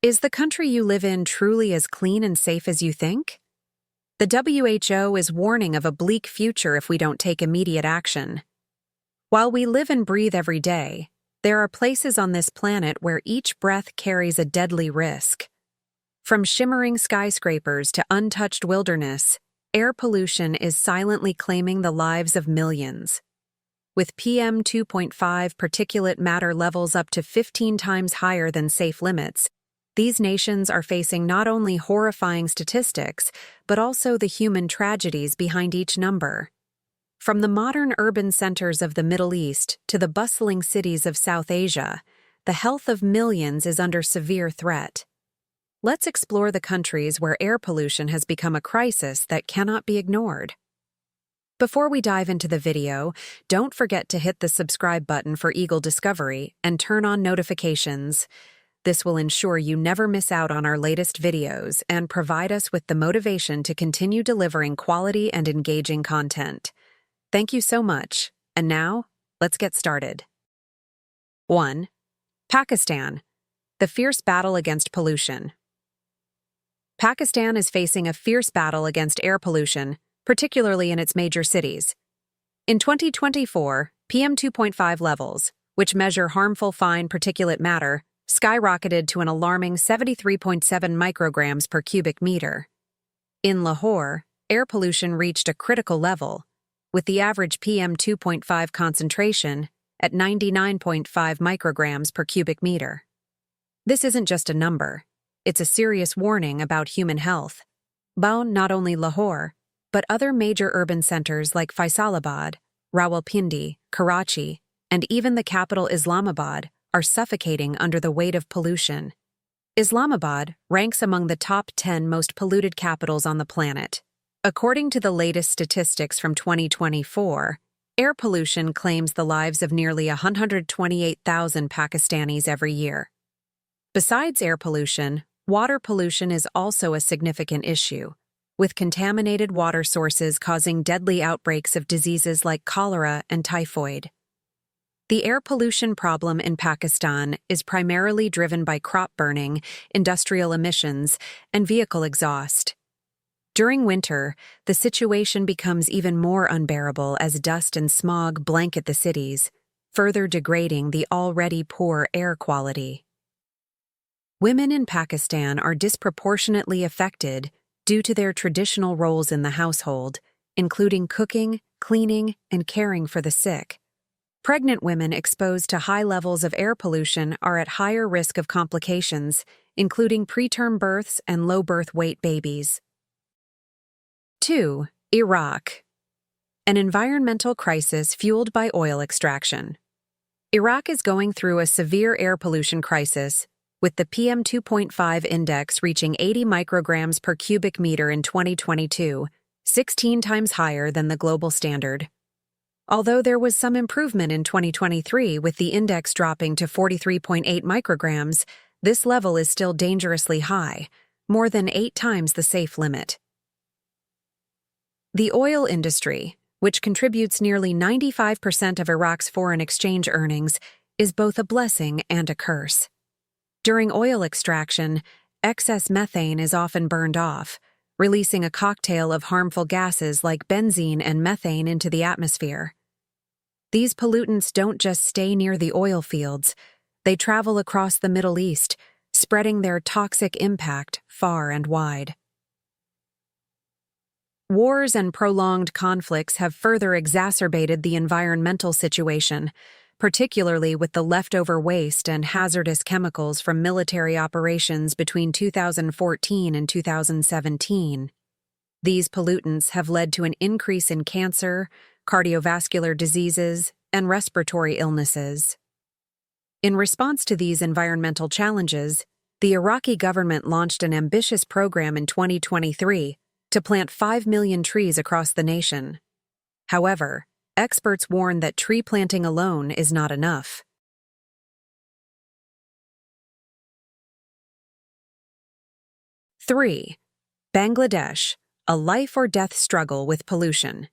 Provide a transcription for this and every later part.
Is the country you live in truly as clean and safe as you think? The WHO is warning of a bleak future if we don't take immediate action. While we live and breathe every day, there are places on this planet where each breath carries a deadly risk. From shimmering skyscrapers to untouched wilderness, air pollution is silently claiming the lives of millions. With PM 2.5 particulate matter levels up to 15 times higher than safe limits, these nations are facing not only horrifying statistics, but also the human tragedies behind each number. From the modern urban centers of the Middle East to the bustling cities of South Asia, the health of millions is under severe threat. Let's explore the countries where air pollution has become a crisis that cannot be ignored. Before we dive into the video, don't forget to hit the subscribe button for Eagle Discovery and turn on notifications. This will ensure you never miss out on our latest videos and provide us with the motivation to continue delivering quality and engaging content. Thank you so much. And now, let's get started. 1. Pakistan. The fierce battle against pollution. Pakistan is facing a fierce battle against air pollution, particularly in its major cities. In 2024, PM 2.5 levels, which measure harmful fine particulate matter, skyrocketed to an alarming 73.7 micrograms per cubic meter. In Lahore, air pollution reached a critical level, with the average PM 2.5 concentration at 99.5 micrograms per cubic meter. This isn't just a number, it's a serious warning about human health. Not only Lahore, but other major urban centers like Faisalabad, Rawalpindi, Karachi, and even the capital Islamabad are suffocating under the weight of pollution. Islamabad ranks among the top 10 most polluted capitals on the planet. According to the latest statistics from 2024, air pollution claims the lives of nearly 128,000 Pakistanis every year. Besides air pollution, water pollution is also a significant issue, with contaminated water sources causing deadly outbreaks of diseases like cholera and typhoid. The air pollution problem in Pakistan is primarily driven by crop burning, industrial emissions, and vehicle exhaust. During winter, the situation becomes even more unbearable as dust and smog blanket the cities, further degrading the already poor air quality. Women in Pakistan are disproportionately affected due to their traditional roles in the household, including cooking, cleaning, and caring for the sick. Pregnant women exposed to high levels of air pollution are at higher risk of complications, including preterm births and low birth weight babies. 2. Iraq. An environmental crisis fueled by oil extraction. Iraq is going through a severe air pollution crisis, with the PM 2.5 index reaching 80 micrograms per cubic meter in 2022, 16 times higher than the global standard. Although there was some improvement in 2023 with the index dropping to 43.8 micrograms, this level is still dangerously high, more than 8 times the safe limit. The oil industry, which contributes nearly 95% of Iraq's foreign exchange earnings, is both a blessing and a curse. During oil extraction, excess methane is often burned off, releasing a cocktail of harmful gases like benzene and methane into the atmosphere. These pollutants don't just stay near the oil fields, they travel across the Middle East, spreading their toxic impact far and wide. Wars and prolonged conflicts have further exacerbated the environmental situation, particularly with the leftover waste and hazardous chemicals from military operations between 2014 and 2017. These pollutants have led to an increase in cancer, cardiovascular diseases, and respiratory illnesses. In response to these environmental challenges, the Iraqi government launched an ambitious program in 2023 to plant 5 million trees across the nation. However, experts warn that tree planting alone is not enough. 3. Bangladesh, a life-or-death struggle with pollution.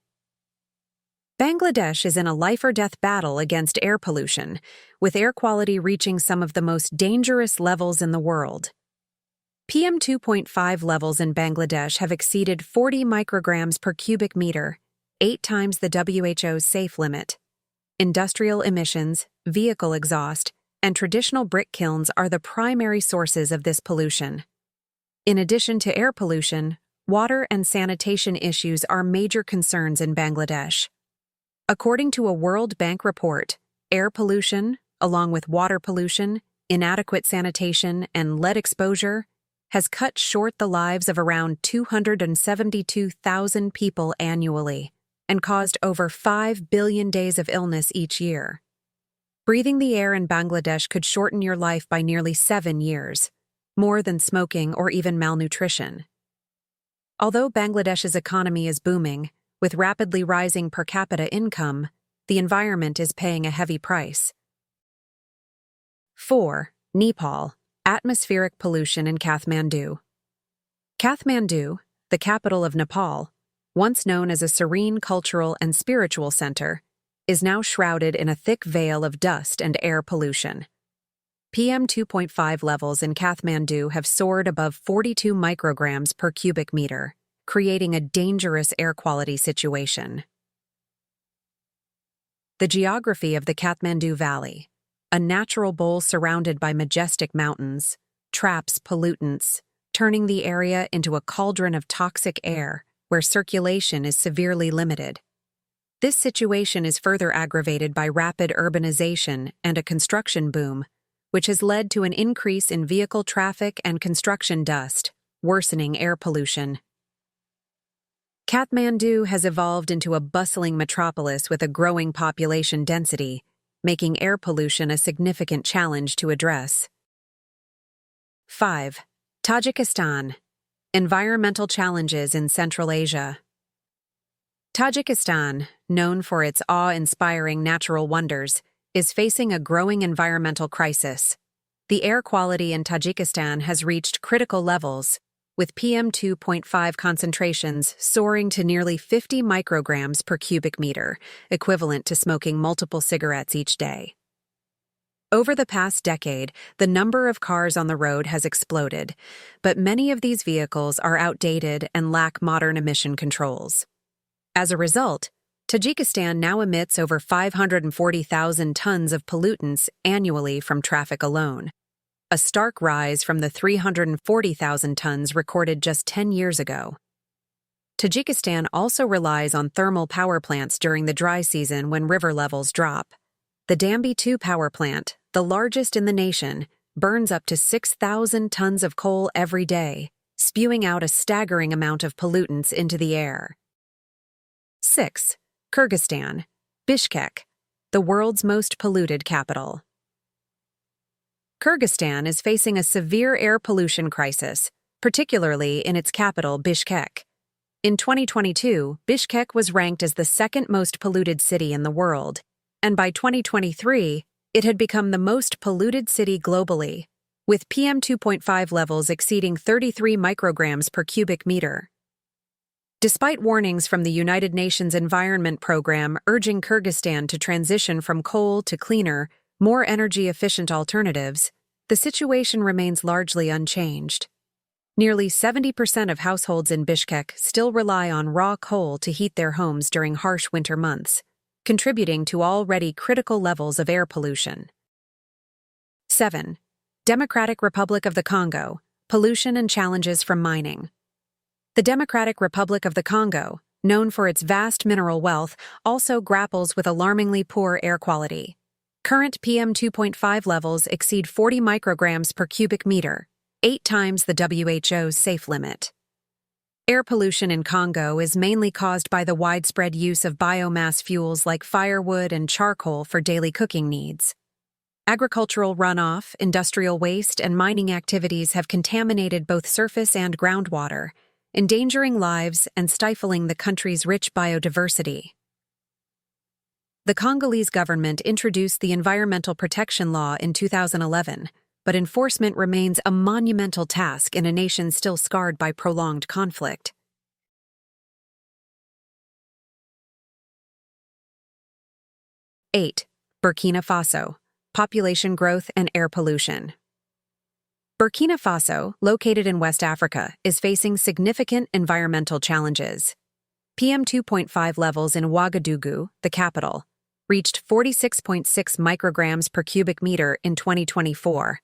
Bangladesh is in a life-or-death battle against air pollution, with air quality reaching some of the most dangerous levels in the world. PM 2.5 levels in Bangladesh have exceeded 40 micrograms per cubic meter, 8 times the WHO's safe limit. Industrial emissions, vehicle exhaust, and traditional brick kilns are the primary sources of this pollution. In addition to air pollution, water and sanitation issues are major concerns in Bangladesh. According to a World Bank report, air pollution, along with water pollution, inadequate sanitation, and lead exposure, has cut short the lives of around 272,000 people annually and caused over 5 billion days of illness each year. Breathing the air in Bangladesh could shorten your life by nearly 7 years, more than smoking or even malnutrition. Although Bangladesh's economy is booming, with rapidly rising per capita income, the environment is paying a heavy price. 4. Nepal. Atmospheric pollution in Kathmandu. Kathmandu, the capital of Nepal, once known as a serene cultural and spiritual center, is now shrouded in a thick veil of dust and air pollution. PM 2.5 levels in Kathmandu have soared above 42 micrograms per cubic meter, creating a dangerous air quality situation. The geography of the Kathmandu Valley, a natural bowl surrounded by majestic mountains, traps pollutants, turning the area into a cauldron of toxic air where circulation is severely limited. This situation is further aggravated by rapid urbanization and a construction boom, which has led to an increase in vehicle traffic and construction dust, worsening air pollution. Kathmandu has evolved into a bustling metropolis with a growing population density, making air pollution a significant challenge to address. 5. Tajikistan. Environmental challenges in Central Asia. Tajikistan, known for its awe-inspiring natural wonders, is facing a growing environmental crisis. The air quality in Tajikistan has reached critical levels, with PM 2.5 concentrations soaring to nearly 50 micrograms per cubic meter, equivalent to smoking multiple cigarettes each day. Over the past decade, the number of cars on the road has exploded, but many of these vehicles are outdated and lack modern emission controls. As a result, Tajikistan now emits over 540,000 tons of pollutants annually from traffic alone, a stark rise from the 340,000 tons recorded just 10 years ago. Tajikistan also relies on thermal power plants during the dry season when river levels drop. The Dambi 2 power plant, the largest in the nation, burns up to 6,000 tons of coal every day, spewing out a staggering amount of pollutants into the air. 6. Kyrgyzstan. Bishkek, the world's most polluted capital. Kyrgyzstan is facing a severe air pollution crisis, particularly in its capital, Bishkek. In 2022, Bishkek was ranked as the second most polluted city in the world, and by 2023, it had become the most polluted city globally, with PM 2.5 levels exceeding 33 micrograms per cubic meter. Despite warnings from the United Nations Environment Program urging Kyrgyzstan to transition from coal to cleaner, more energy-efficient alternatives, the situation remains largely unchanged. Nearly 70% of households in Bishkek still rely on raw coal to heat their homes during harsh winter months, contributing to already critical levels of air pollution. 7. Democratic Republic of the Congo. Pollution and challenges from mining. The Democratic Republic of the Congo, known for its vast mineral wealth, also grapples with alarmingly poor air quality. Current PM 2.5 levels exceed 40 micrograms per cubic meter, 8 times the WHO's safe limit. Air pollution in Congo is mainly caused by the widespread use of biomass fuels like firewood and charcoal for daily cooking needs. Agricultural runoff, industrial waste, and mining activities have contaminated both surface and groundwater, endangering lives and stifling the country's rich biodiversity. The Congolese government introduced the Environmental Protection Law in 2011, but enforcement remains a monumental task in a nation still scarred by prolonged conflict. 8. Burkina Faso. Population growth and air pollution. Burkina Faso, located in West Africa, is facing significant environmental challenges. PM 2.5 levels in Ouagadougou, the capital, reached 46.6 micrograms per cubic meter in 2024.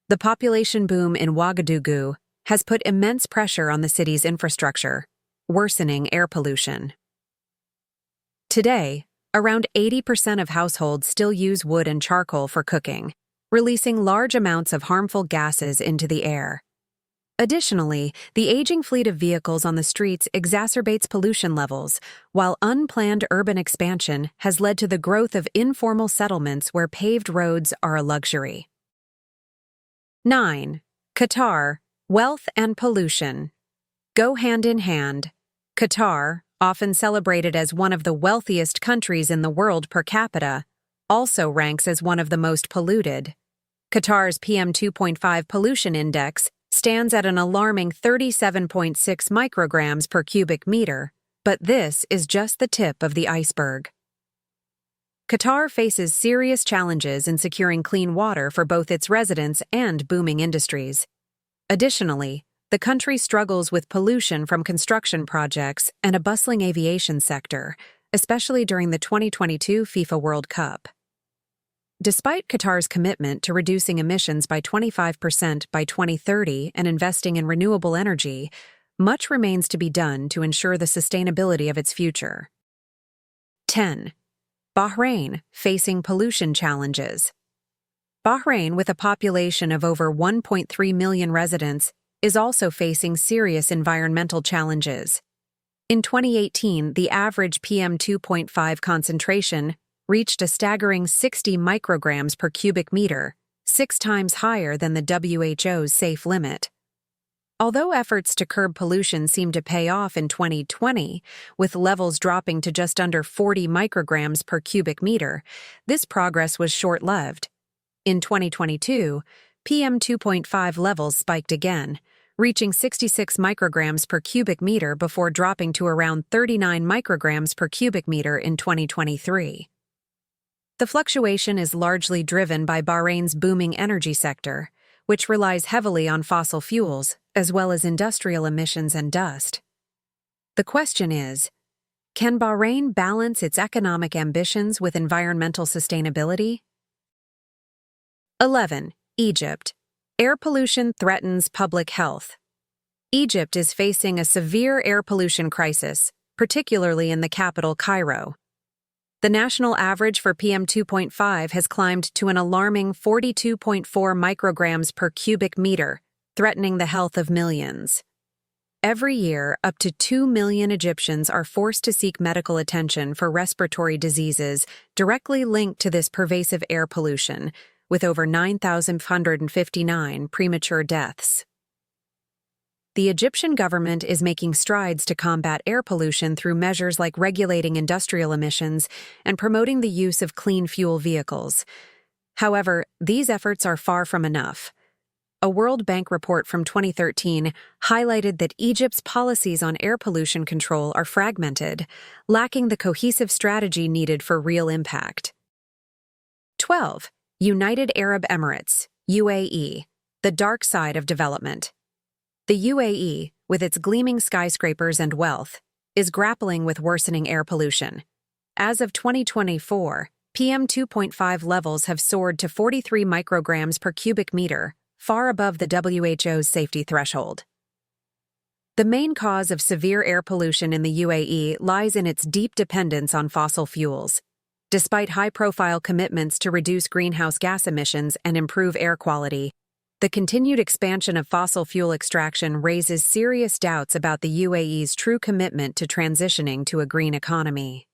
The population boom in Ouagadougou has put immense pressure on the city's infrastructure, worsening air pollution. Today, around 80% of households still use wood and charcoal for cooking, releasing large amounts of harmful gases into the air. Additionally, the aging fleet of vehicles on the streets exacerbates pollution levels, while unplanned urban expansion has led to the growth of informal settlements where paved roads are a luxury. 9. Qatar, wealth and pollution. Go hand in hand. Qatar, often celebrated as one of the wealthiest countries in the world per capita, also ranks as one of the most polluted. Qatar's PM 2.5 pollution index stands at an alarming 37.6 micrograms per cubic meter, but this is just the tip of the iceberg. Qatar faces serious challenges in securing clean water for both its residents and booming industries. Additionally, the country struggles with pollution from construction projects and a bustling aviation sector, especially during the 2022 FIFA World Cup. Despite Qatar's commitment to reducing emissions by 25% by 2030 and investing in renewable energy, much remains to be done to ensure the sustainability of its future. 10. Bahrain, facing pollution challenges. Bahrain, with a population of over 1.3 million residents, is also facing serious environmental challenges. In 2018, the average PM 2.5 concentration reached a staggering 60 micrograms per cubic meter, 6 times higher than the WHO's safe limit. Although efforts to curb pollution seemed to pay off in 2020, with levels dropping to just under 40 micrograms per cubic meter, this progress was short-lived. In 2022, PM 2.5 levels spiked again, reaching 66 micrograms per cubic meter before dropping to around 39 micrograms per cubic meter in 2023. The fluctuation is largely driven by Bahrain's booming energy sector, which relies heavily on fossil fuels, as well as industrial emissions and dust. The question is, can Bahrain balance its economic ambitions with environmental sustainability? 11. Egypt. Air pollution threatens public health. Egypt is facing a severe air pollution crisis, particularly in the capital, Cairo. The national average for PM 2.5 has climbed to an alarming 42.4 micrograms per cubic meter, threatening the health of millions. Every year, up to 2 million Egyptians are forced to seek medical attention for respiratory diseases directly linked to this pervasive air pollution, with over 9,559 premature deaths. The Egyptian government is making strides to combat air pollution through measures like regulating industrial emissions and promoting the use of clean fuel vehicles. However, these efforts are far from enough. A World Bank report from 2013 highlighted that Egypt's policies on air pollution control are fragmented, lacking the cohesive strategy needed for real impact. 12. United Arab Emirates, UAE, the dark side of development. The UAE, with its gleaming skyscrapers and wealth, is grappling with worsening air pollution. As of 2024, PM 2.5 levels have soared to 43 micrograms per cubic meter, far above the WHO's safety threshold. The main cause of severe air pollution in the UAE lies in its deep dependence on fossil fuels. Despite high-profile commitments to reduce greenhouse gas emissions and improve air quality, the continued expansion of fossil fuel extraction raises serious doubts about the UAE's true commitment to transitioning to a green economy.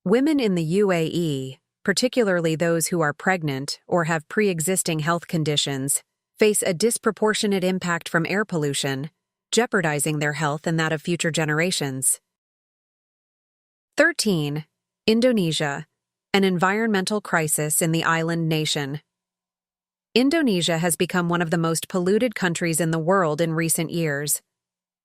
Women in the UAE, particularly those who are pregnant or have pre-existing health conditions, face a disproportionate impact from air pollution, jeopardizing their health and that of future generations. 13. Indonesia, an environmental crisis in the island nation. Indonesia has become one of the most polluted countries in the world in recent years.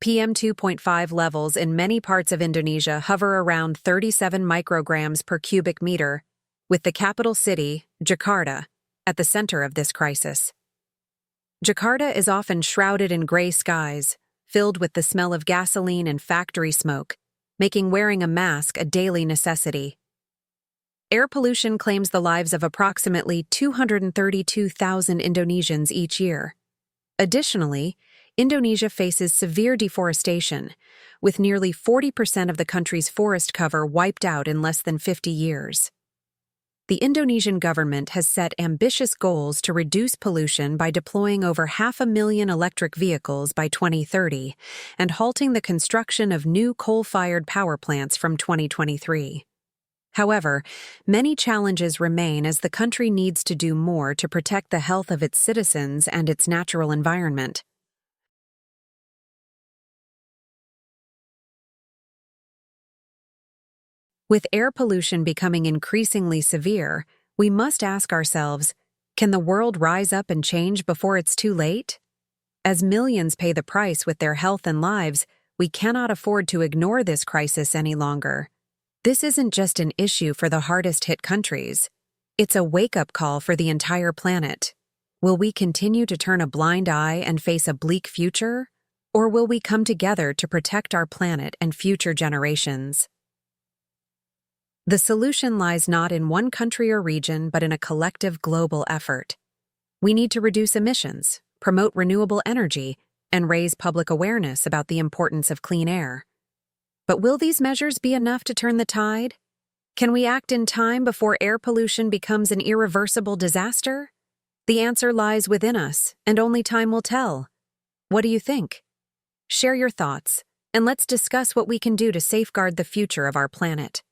PM 2.5 levels in many parts of Indonesia hover around 37 micrograms per cubic meter, with the capital city, Jakarta, at the center of this crisis. Jakarta is often shrouded in gray skies, filled with the smell of gasoline and factory smoke, making wearing a mask a daily necessity. Air pollution claims the lives of approximately 232,000 Indonesians each year. Additionally, Indonesia faces severe deforestation, with nearly 40% of the country's forest cover wiped out in less than 50 years. The Indonesian government has set ambitious goals to reduce pollution by deploying over 500,000 electric vehicles by 2030 and halting the construction of new coal-fired power plants from 2023. However, many challenges remain as the country needs to do more to protect the health of its citizens and its natural environment. With air pollution becoming increasingly severe, we must ask ourselves, can the world rise up and change before it's too late? As millions pay the price with their health and lives, we cannot afford to ignore this crisis any longer. This isn't just an issue for the hardest-hit countries. It's a wake-up call for the entire planet. Will we continue to turn a blind eye and face a bleak future? Or will we come together to protect our planet and future generations? The solution lies not in one country or region, but in a collective global effort. We need to reduce emissions, promote renewable energy, and raise public awareness about the importance of clean air. But will these measures be enough to turn the tide? Can we act in time before air pollution becomes an irreversible disaster? The answer lies within us, and only time will tell. What do you think? Share your thoughts, and let's discuss what we can do to safeguard the future of our planet.